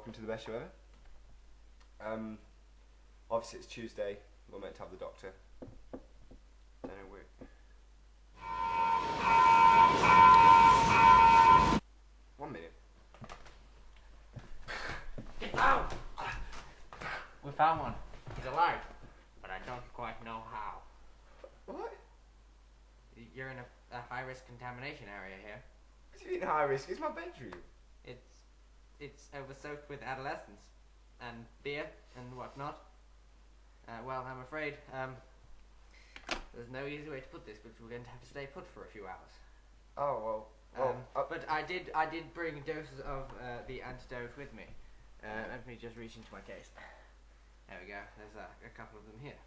welcome to the best show ever. Obviously it's Tuesday. We're meant to have the doctor. Don't know where. One minute. Ow! We found one. He's alive, but I don't quite know how. What? You're in a high-risk contamination area here. What do you mean high risk? It's my bedroom. It's over-soaked with adolescents and beer and whatnot. Well, I'm afraid there's no easy way to put this, but we're going to have to stay put for a few hours. Oh well. But I did bring doses of the antidote with me. Let me just reach into my case. There we go. There's a couple of them here.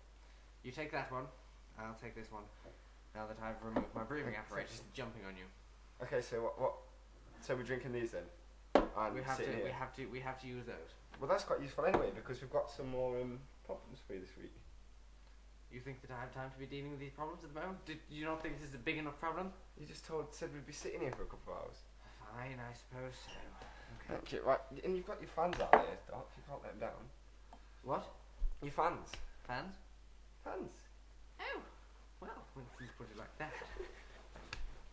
You take that one. I'll take this one. Now that I've removed my breathing apparatus jumping on you. Okay, so what? So we're drinking these then? And We have sitting here. to use those. Well, that's quite useful anyway because we've got some more problems for you this week. You think that I have time to be dealing with these problems at the moment? Do you not think this is a big enough problem? You just said we'd be sitting here for a couple of hours. Fine, I suppose so. Okay. Thank you. Right, and you've got your fans out there, Doc. You can't let them down. What? Your fans. Fans? Fans. Oh, well, when you put it like that,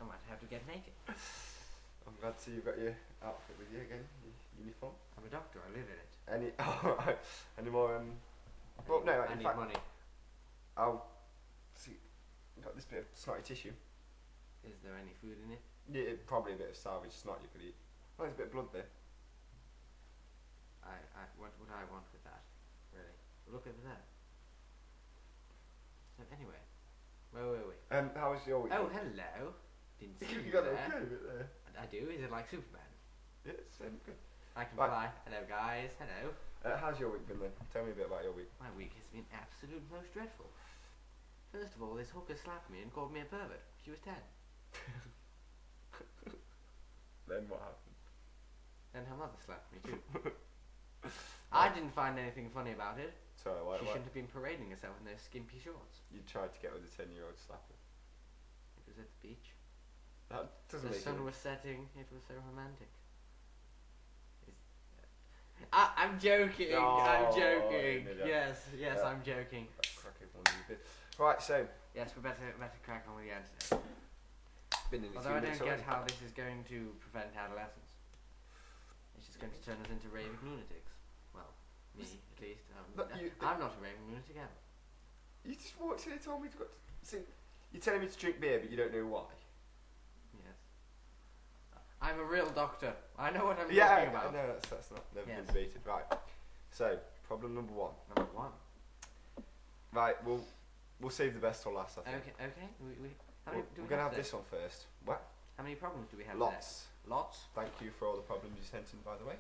I might have to get naked. I'm glad to see you've got your outfit with you again, your uniform. I'm a doctor, I live in it. Any more, well, no, I in need fact, money. I'll see, you've got this bit of snotty tissue. Is there any food in it? Yeah, probably a bit of salvage snot you could eat. Oh, there's a bit of blood there. What would I want with that? Really? Look over there. So anyway, wait. How was your week? Oh, hello. Didn't see You you got a there. good bit there. I do. Is it like Superman? Yeah, it's good. I can Right. fly. Hello, guys. Hello. How's your week been then? Tell me a bit about your week. My week has been absolute most dreadful. First of all, this hooker slapped me and called me a pervert. She was 10. Then what happened? And her mother slapped me too. I didn't find anything funny about it. Sorry, She why? shouldn't have been parading herself in those skimpy shorts. You tried to get with a 10-year-old slapper. It was at the beach. That doesn't The make sun sense. was setting. It was so romantic. I'm joking. No, I'm joking. Emilia. Yes, Yeah. I'm joking. Crack open one of you bit. Right, so Yes, we better crack on with the antidote. been in the Although I 2 minutes don't get already. how this is going to prevent adolescence. It's just going to turn us into raving lunatics. Well, me at least. But I'm not a raving lunatic ever. You just walked in and told me to go. So you're telling me to drink beer, but you don't know why. Yes. I'm a real doctor. I know what I'm talking about. No, that's not never been Yes. debated. Right. So problem number 1. Number 1. Right, we'll save the best till last. I think. Okay. We're gonna have this one first. What? How many problems do we have Lots. today? Lots. Thank you for all the problems you sent in, by the way.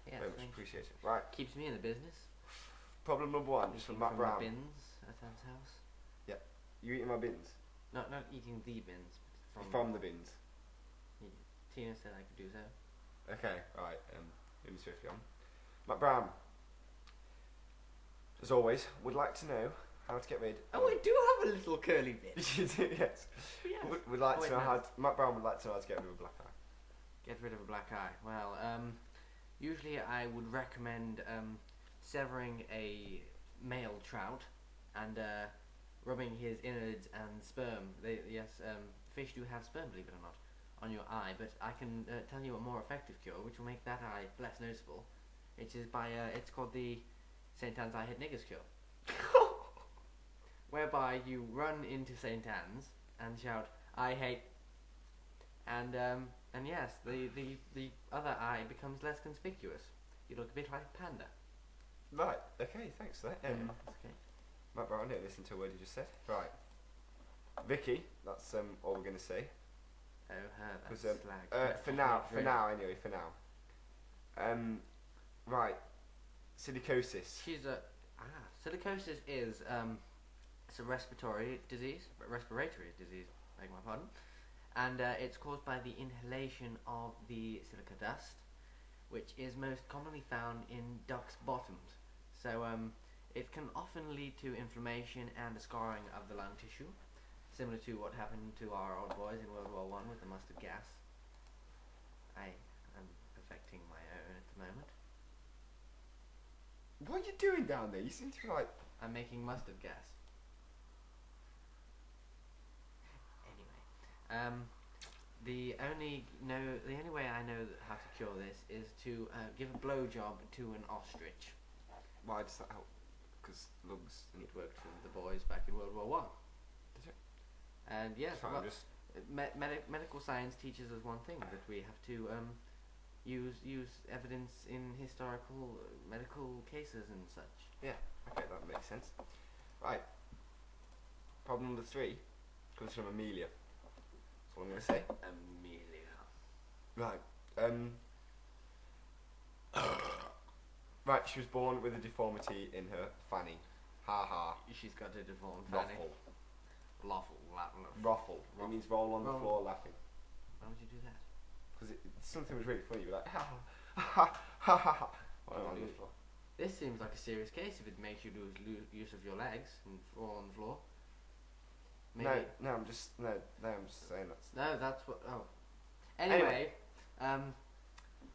Yes. Very much thank you. appreciated. Right. Keeps me in the business. Problem number 1 is from Matt the Brown. bins at our house. You eating my bins? Not eating the bins, but From the bins. Tina said I could do so. Okay, right. Moving swiftly on. Matt Brown, as always, would like to know how to get rid. Oh, we do have a little curly bit. You do, yes. Yes. Would like Oh, to know wait, no. how. Matt Brown would like to know how to get rid of a black eye. Get rid of a black eye. Well, usually I would recommend severing a male trout and rubbing his innards and sperm. Fish do have sperm, believe it or not, on your eye. But I can tell you a more effective cure, which will make that eye less noticeable. It is by it's called the St. Anne's I Hate Niggers cure, whereby you run into St. Anne's and shout, "I hate," and yes, the other eye becomes less conspicuous. You look a bit like a panda. Right. Okay. Thanks for that. That's okay. Matt Brown, don't listen to a word you just said. Right. Vicky, that's all we're gonna say. Oh, her, that's 'Cause, slag. for now, anyway, for now. Right. Silicosis. She's a silicosis is it's a respiratory disease, beg my pardon, and it's caused by the inhalation of the silica dust, which is most commonly found in ducks' bottoms. So it can often lead to inflammation and a scarring of the lung tissue, similar to what happened to our old boys in World War I with the mustard gas. I am perfecting my own at the moment. What are you doing down there? You seem to be like... I'm making mustard gas. Anyway, the only way I know how to cure this is to give a blowjob to an ostrich. Why does that help? Because lugs... It worked for the boys back in World War One. Did it? And yes, Fine, well, just... medical science teaches us one thing, that we have to use evidence in historical medical cases and such. Yeah, okay, that makes sense. Right. Problem number 3 comes from Amelia. That's what I'm going to say. Amelia. Right. Right, she was born with a deformity in her fanny. Ha ha. She's got a deformed fanny. Ruffle. Ruffle. Ruffle. It means roll on the Roll. floor laughing. Why would you do that? Because something was really funny. You're like, ha ha ha ha ha. On the floor. This seems like a serious case if it makes you lose use of your legs and fall on the floor. Maybe. No, I'm just saying that's... No, that's what. Oh. Anyway,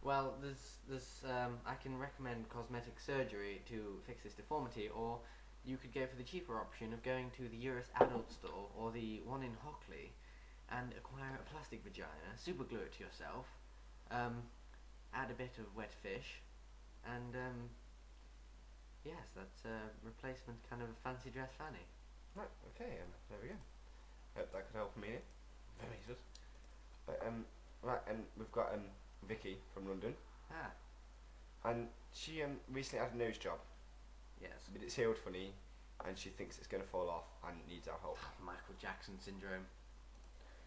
well, there's I can recommend cosmetic surgery to fix this deformity, or you could go for the cheaper option of going to the Eurus Adult Store or the one in Hockley and acquire a plastic vagina, super glue it to yourself, add a bit of wet fish, and yes, that's a replacement kind of fancy dress fanny. Right, okay, there we go. Hope that could help me. Very good. Right, and we've got Vicky from London, and she recently had a nose job, Yes. but it's healed funny, and she thinks it's going to fall off and needs our help. Michael Jackson syndrome.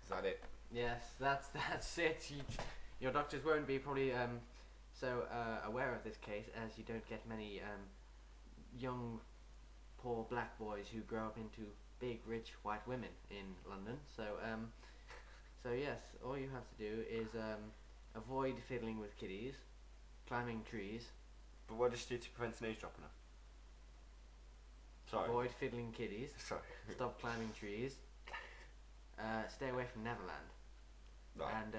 Is that it? Yes, that's it. Your doctors won't be probably so aware of this case, as you don't get many young, poor black boys who grow up into big, rich white women in London. So so yes, all you have to do is avoid fiddling with kiddies, climbing trees. But what does she do to prevent a nose job on her? Sorry. Avoid fiddling kiddies. Sorry. Stop climbing trees. Stay away from Neverland. Right. And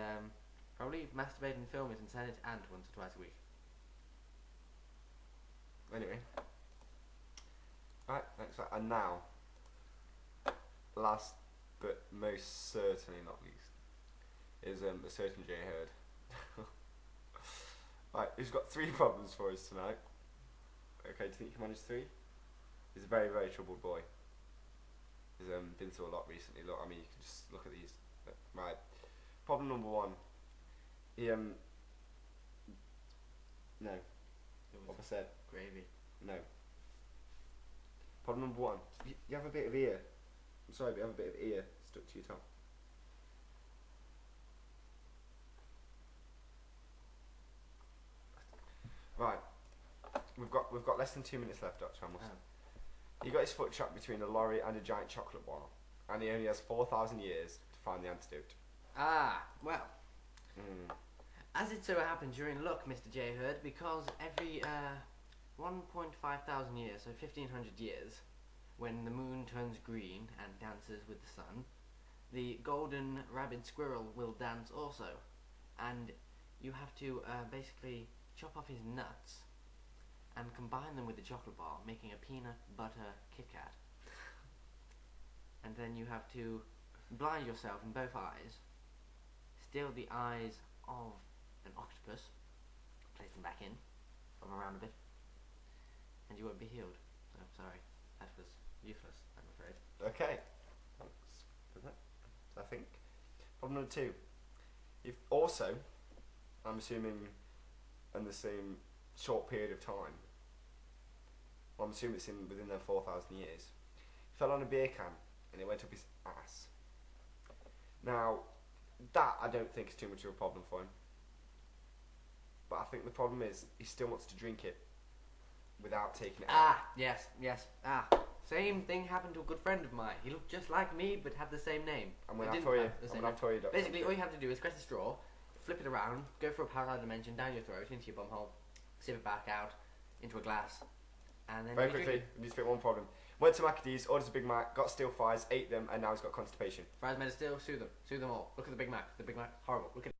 probably masturbate and film it and send it to Ant once or twice a week. Anyway. Right, thanks for that. And now, last but most certainly not least, is a certain J Hurd. Right, he's got 3 problems for us tonight. Okay, do you think you can manage 3? He's a very, very troubled boy. He's been through a lot recently. Look, I mean, you can just look at these. Right. Problem number 1. He no. What I said? Gravy. No. Problem number 1. You have a bit of ear. I'm sorry, but you have a bit of ear stuck to your tongue. Right. We've got less than 2 minutes left, Dr. Amos. He got his foot trapped between a lorry and a giant chocolate bar, and he only has 4,000 years to find the antidote. Ah, well. As it so happened, you're in luck, Mr. J. Hurd, because every 1.5 thousand years, so 1,500 years, when the moon turns green and dances with the sun, the golden rabid squirrel will dance also, and you have to basically chop off his nuts and combine them with the chocolate bar, making a peanut butter Kit Kat. And then you have to blind yourself in both eyes, steal the eyes of an octopus, place them back in, swim around a bit, and you won't be healed. Oh, sorry, that was useless, I'm afraid. Okay. Thanks for that, I think. Problem number 2. If also, I'm assuming in the same short period of time, well, I'm assuming it's within their 4,000 years, he fell on a beer can and it went up his ass. Now, that I don't think is too much of a problem for him. But I think the problem is he still wants to drink it without taking it out. Yes. Same thing happened to a good friend of mine. He looked just like me, but had the same name. I'm going to tell you, Dr. Basically, all you have to do is press the straw, flip it around, go for a parallel dimension down your throat, into your bumhole, sip it back out, into a glass, and then... Very quickly, we need to fit one problem. Went to Maccadees, ordered a Big Mac, got steel fries, ate them, and now he's got constipation. Fries made of steel, sue them all. Look at the Big Mac. The Big Mac, horrible. Look at